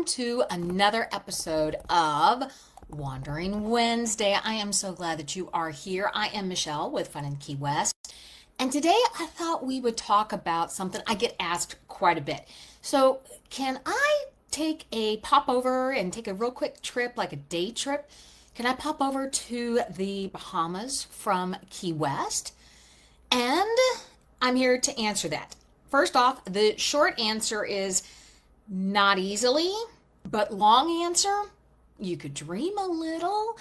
to another episode of Wandering Wednesday. I am so glad that you are here. I am Michele with Fun in Key West. And today I thought we would talk about something I get asked quite a bit. So, can I take a pop over and take a real quick trip, like a day trip? Can I pop over to the Bahamas from Key West? And I'm here to answer that. First off, the short answer is not easily, but long answer, you could dream a little.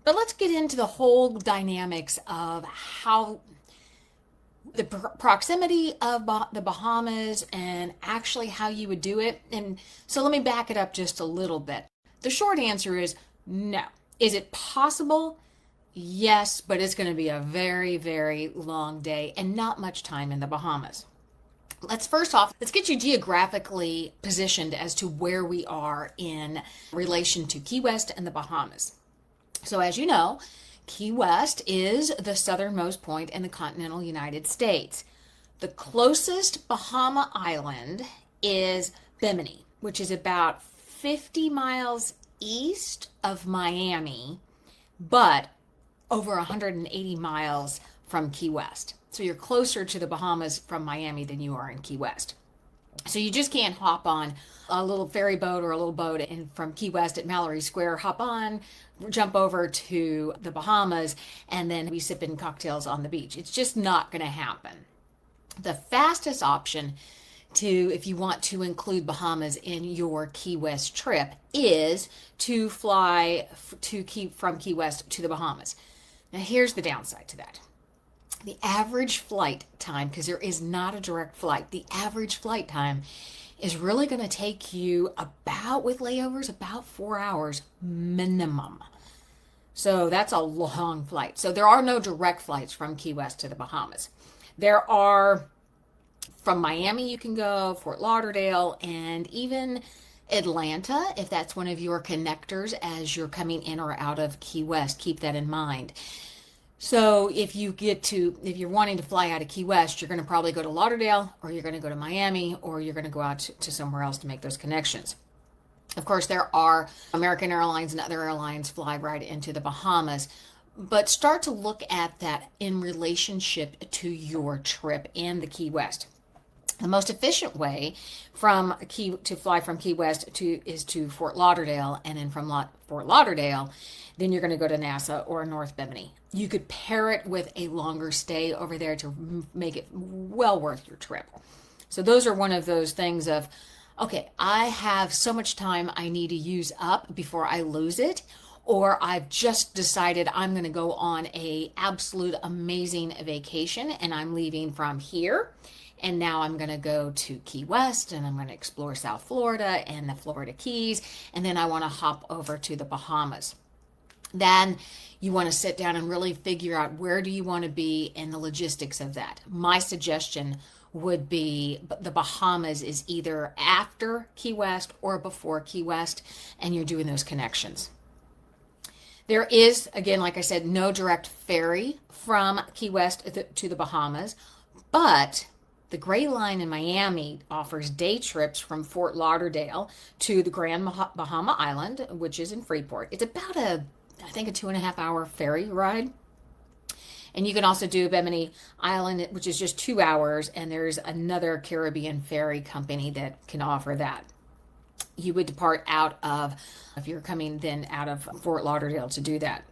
But let's get into the whole dynamics of how the proximity of the Bahamas and actually how you would do it. And so let me back it up just a little bit. The short answer is no. Is it possible? Yes, but it's going to be a very, very long day and not much time in the Bahamas. Let's get you geographically positioned as to where we are in relation to Key West and the Bahamas. So as you know, Key West is the southernmost point in the continental United States. The closest Bahama island is Bimini, which is about 50 miles east of Miami, but over 180 miles from Key West. So you're closer to the Bahamas from Miami than you are in Key West. So you just can't hop on a little ferry boat or a little boat from Key West at Mallory Square, hop on, jump over to the Bahamas, and then be sipping cocktails on the beach. It's just not going to happen. The fastest option if you want to include Bahamas in your Key West trip, is to fly from Key West to the Bahamas. Now here's the downside to that. The average flight time, because there is not a direct flight, the average flight time is really going to take you with layovers, about 4 hours minimum. So that's a long flight. So there are no direct flights from Key West to the Bahamas. There are, from Miami you can go, Fort Lauderdale, and even Atlanta, if that's one of your connectors as you're coming in or out of Key West. Keep that in mind. So if you're wanting to fly out of Key West, you're going to probably go to Lauderdale, or you're going to go to Miami, or you're going to go out to somewhere else to make those connections. Of course, there are American Airlines and other airlines fly right into the Bahamas, but start to look at that in relationship to your trip and the Key West. The most efficient way to fly from Key West is to Fort Lauderdale, and then from Fort Lauderdale, then you're going to go to Nassau or North Bimini. You could pair it with a longer stay over there to make it well worth your trip. So those are one of those things of, okay, I have so much time I need to use up before I lose it, or I've just decided I'm going to go on a absolute amazing vacation and I'm leaving from here. And now I'm going to go to Key West and I'm going to explore South Florida and the Florida Keys. And then I want to hop over to the Bahamas. Then you want to sit down and really figure out where do you want to be and the logistics of that. My suggestion would be the Bahamas is either after Key West or before Key West, and you're doing those connections. There is, again, like I said, no direct ferry from Key West to the Bahamas, but the Gray Line in Miami offers day trips from Fort Lauderdale to the Grand Bahama Island, which is in Freeport. It's about a 2.5 hour ferry ride. And you can also do Bimini Island, which is just 2 hours, and there's another Caribbean ferry company that can offer that. You would depart if you're coming then out of Fort Lauderdale to do that.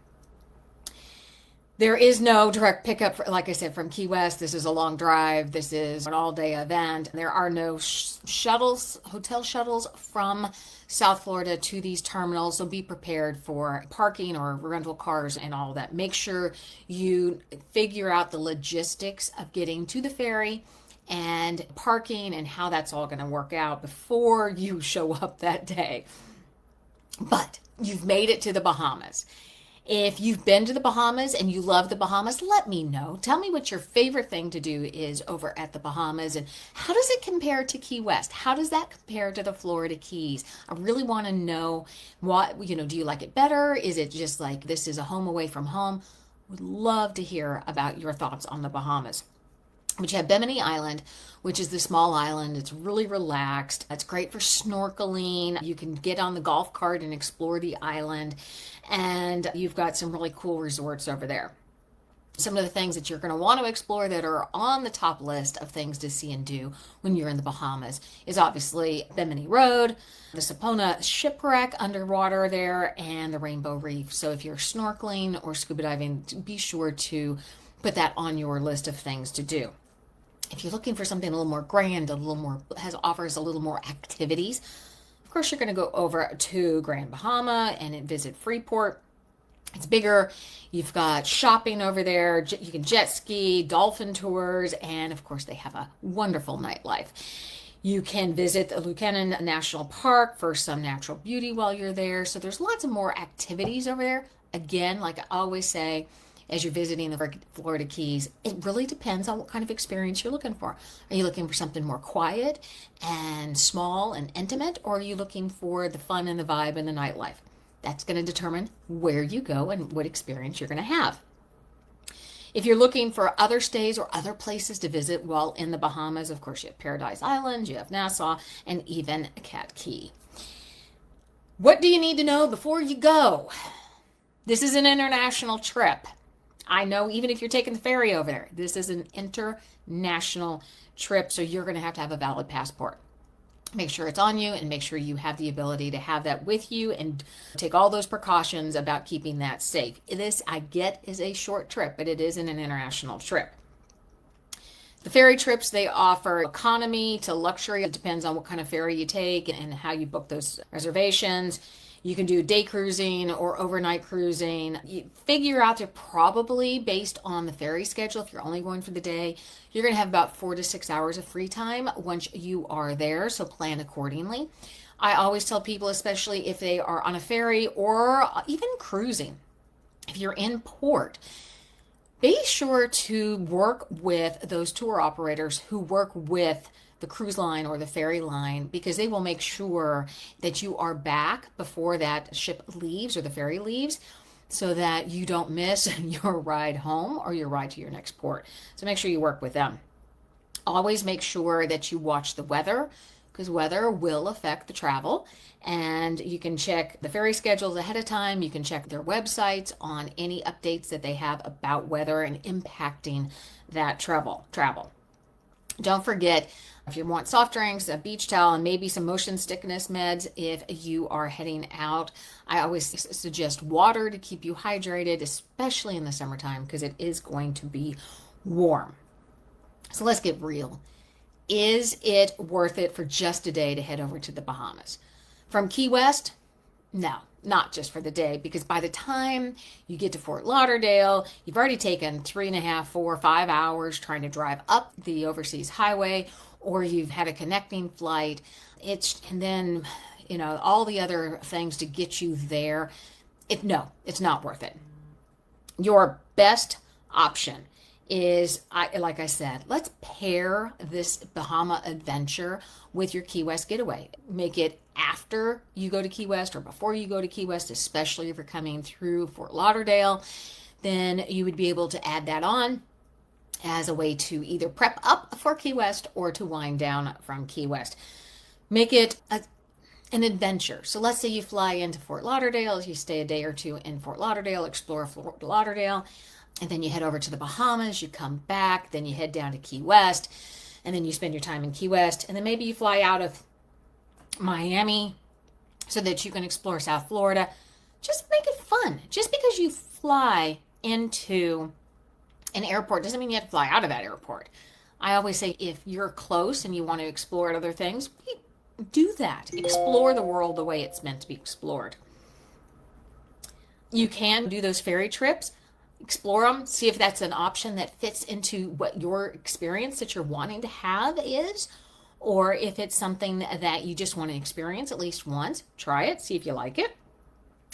There is no direct pickup, like I said, from Key West. This is a long drive. This is an all-day event. There are no hotel shuttles from South Florida to these terminals, so be prepared for parking or rental cars and all that. Make sure you figure out the logistics of getting to the ferry and parking and how that's all going to work out before you show up that day. But you've made it to the Bahamas. If you've been to the Bahamas and you love the Bahamas, let me know. Tell me what your favorite thing to do is over at the Bahamas, and how does it compare to Key West? How does that compare to the Florida Keys? I really want to know do you like it better? Is it just like this is a home away from home? Would love to hear about your thoughts on the Bahamas. But you have Bimini Island, which is the small island. It's really relaxed. It's great for snorkeling. You can get on the golf cart and explore the island. And you've got some really cool resorts over there. Some of the things that you're going to want to explore that are on the top list of things to see and do when you're in the Bahamas is obviously Bimini Road, the Sapona shipwreck underwater there, and the Rainbow Reef. So if you're snorkeling or scuba diving, be sure to put that on your list of things to do. If you're looking for something a little more grand, offers a little more activities, of course you're going to go over to Grand Bahama and visit Freeport. It's bigger. You've got shopping over there. You can jet ski, dolphin tours, and of course they have a wonderful nightlife. You can visit the Lucanon National Park for some natural beauty while you're there. So there's lots of more activities over there. Again, like I always say, as you're visiting the Florida Keys, it really depends on what kind of experience you're looking for. Are you looking for something more quiet and small and intimate, or are you looking for the fun and the vibe and the nightlife? That's going to determine where you go and what experience you're going to have. If you're looking for other stays or other places to visit while in the Bahamas, of course, you have Paradise Island, you have Nassau, and even Cat Key. What do you need to know before you go? This is an international trip. I know even if you're taking the ferry over there, this is an international trip, so you're going to have a valid passport. Make sure it's on you and make sure you have the ability to have that with you and take all those precautions about keeping that safe. This, I get, is a short trip, but it isn't an international trip. The ferry trips, they offer economy to luxury. It depends on what kind of ferry you take and how you book those reservations. You can do day cruising or overnight cruising. You figure out that probably based on the ferry schedule, if you're only going for the day, you're going to have about 4 to 6 hours of free time once you are there, so plan accordingly. I always tell people, especially if they are on a ferry or even cruising, if you're in port, be sure to work with those tour operators who work with the cruise line or the ferry line, because they will make sure that you are back before that ship leaves or the ferry leaves, so that you don't miss your ride home or your ride to your next port. So make sure you work with them. Always make sure that you watch the weather, because weather will affect the travel. And you can check the ferry schedules ahead of time. You can check their websites on any updates that they have about weather and impacting that travel. Don't forget, if you want soft drinks, a beach towel, and maybe some motion sickness meds if you are heading out. I always suggest water to keep you hydrated, especially in the summertime, because it is going to be warm. So let's get real. Is it worth it for just a day to head over to the Bahamas? From Key West? No, not just for the day, because by the time you get to Fort Lauderdale, you've already taken 3.5, 4, 5 hours trying to drive up the overseas highway, or you've had a connecting flight. And then, all the other things to get you there. It's not worth it. Your best option is, like I said, let's pair this Bahama adventure with your Key West getaway. Make it after you go to Key West or before you go to Key West, especially if you're coming through Fort Lauderdale. Then you would be able to add that on as a way to either prep up for Key West or to wind down from Key West. Make it an adventure. So let's say you fly into Fort Lauderdale, you stay a day or two in Fort Lauderdale, explore Fort Lauderdale, and then you head over to the Bahamas, you come back, then you head down to Key West, and then you spend your time in Key West, and then maybe you fly out of Miami so that you can explore South Florida. Just make it fun. Just because you fly into an airport doesn't mean you have to fly out of that airport. I always say if you're close and you want to explore other things, do that. Explore the world the way it's meant to be explored. You can do those ferry trips. Explore them, see if that's an option that fits into what your experience that you're wanting to have is, or if it's something that you just want to experience at least once. Try it, see if you like it.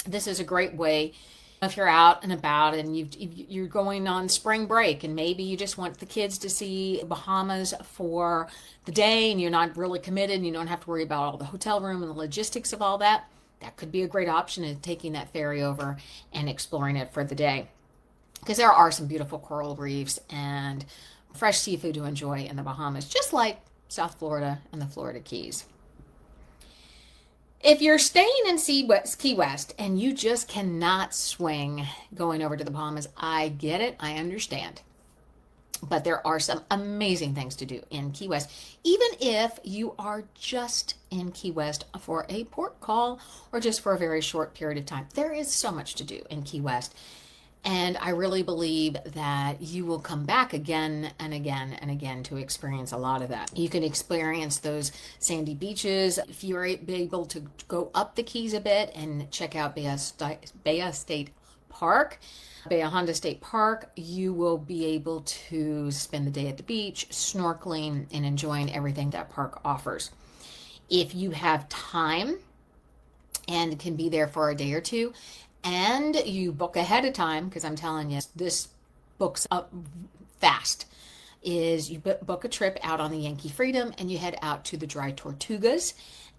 This is a great way if you're out and about and you're going on spring break and maybe you just want the kids to see Bahamas for the day and you're not really committed and you don't have to worry about all the hotel room and the logistics of all that. That could be a great option in taking that ferry over and exploring it for the day. Because there are some beautiful coral reefs and fresh seafood to enjoy in the Bahamas, just like South Florida and the Florida Keys. If you're staying in Key West and you just cannot swing going over to the Bahamas, I get it. I understand. But there are some amazing things to do in Key West, even if you are just in Key West for a port call or just for a very short period of time. There is so much to do in Key West. And I really believe that you will come back again and again and again to experience a lot of that. You can experience those sandy beaches. If you're able to go up the Keys a bit and check out Bahia State Park, Bahia Honda State Park, you will be able to spend the day at the beach, snorkeling, and enjoying everything that park offers. If you have time and can be there for a day or two, and you book ahead of time, because I'm telling you, this books up fast, is you book a trip out on the Yankee Freedom and you head out to the Dry Tortugas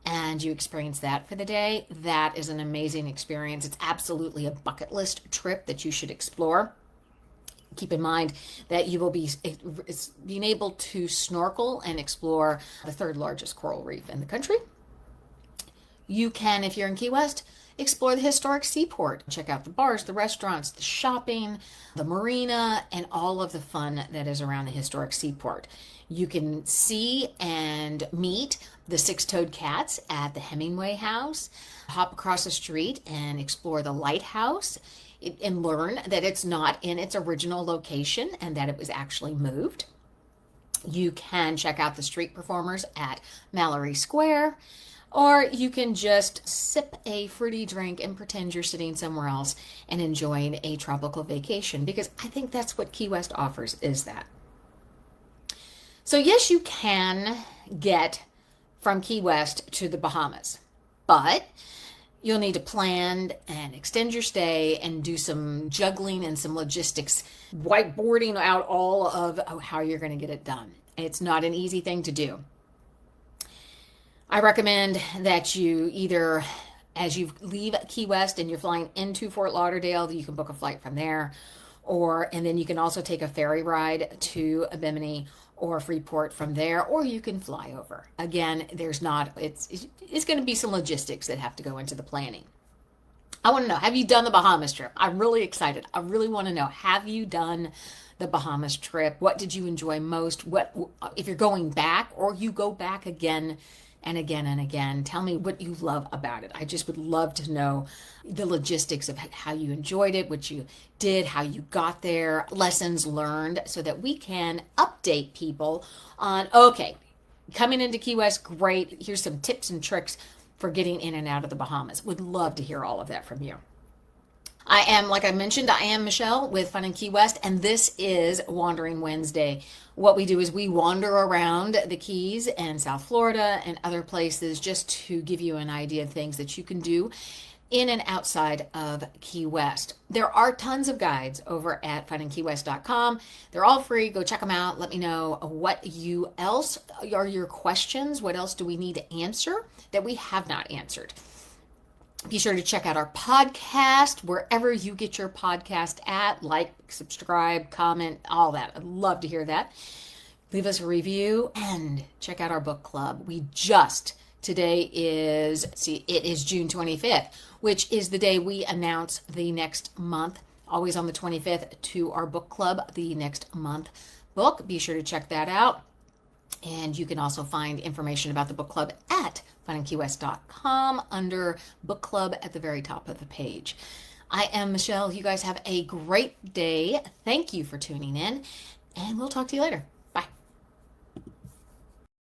and you experience that for the day. That is an amazing experience. It's absolutely a bucket list trip that you should explore. Keep in mind that you will be being able to snorkel and explore the third largest coral reef in the country. You can, if you're in Key West, explore the historic seaport. Check out the bars, the restaurants, the shopping, the marina, and all of the fun that is around the historic seaport. You can see and meet the six-toed cats at the Hemingway House, hop across the street and explore the lighthouse, and learn that it's not in its original location and that it was actually moved. You can check out the street performers at Mallory Square, or you can just sip a fruity drink and pretend you're sitting somewhere else and enjoying a tropical vacation, because I think that's what Key West offers, is that. So yes, you can get from Key West to the Bahamas, but you'll need to plan and extend your stay and do some juggling and some logistics, whiteboarding out all of how you're going to get it done. It's not an easy thing to do. I recommend that you either, as you leave Key West and you're flying into Fort Lauderdale, you can book a flight from there, and then you can also take a ferry ride to Bimini or Freeport from there, or you can fly over. Again, it's going to be some logistics that have to go into the planning. I want to know, have you done the Bahamas trip? I'm really excited. I really want to know, have you done the Bahamas trip? What did you enjoy most? What, if you're going back or you go back again and again and again, tell me what you love about it. I just would love to know the logistics of how you enjoyed it, what you did, how you got there, lessons learned, so that we can update people on, okay, coming into Key West, great. Here's some tips and tricks for getting in and out of the Bahamas. Would love to hear all of that from you. Like I mentioned, I am Michele with Fun in Key West, and this is Wandering Wednesday. What we do is we wander around the Keys and South Florida and other places just to give you an idea of things that you can do in and outside of Key West. There are tons of guides over at FunInKeyWest.com. They're all free. Go check them out. Let me know what else are your questions. What else do we need to answer that we have not answered? Be sure to check out our podcast wherever you get your podcast at. Like, subscribe, comment, all that. I'd love to hear that. Leave us a review and check out our book club. Today is June 25th, which is the day we announce the next month, always on the 25th, to our book club, the next month book. Be sure to check that out. And you can also find information about the book club at FunInKeyWest.com under book club at the very top of the page. I am Michele. You guys have a great day. Thank you for tuning in, and we'll talk to you later.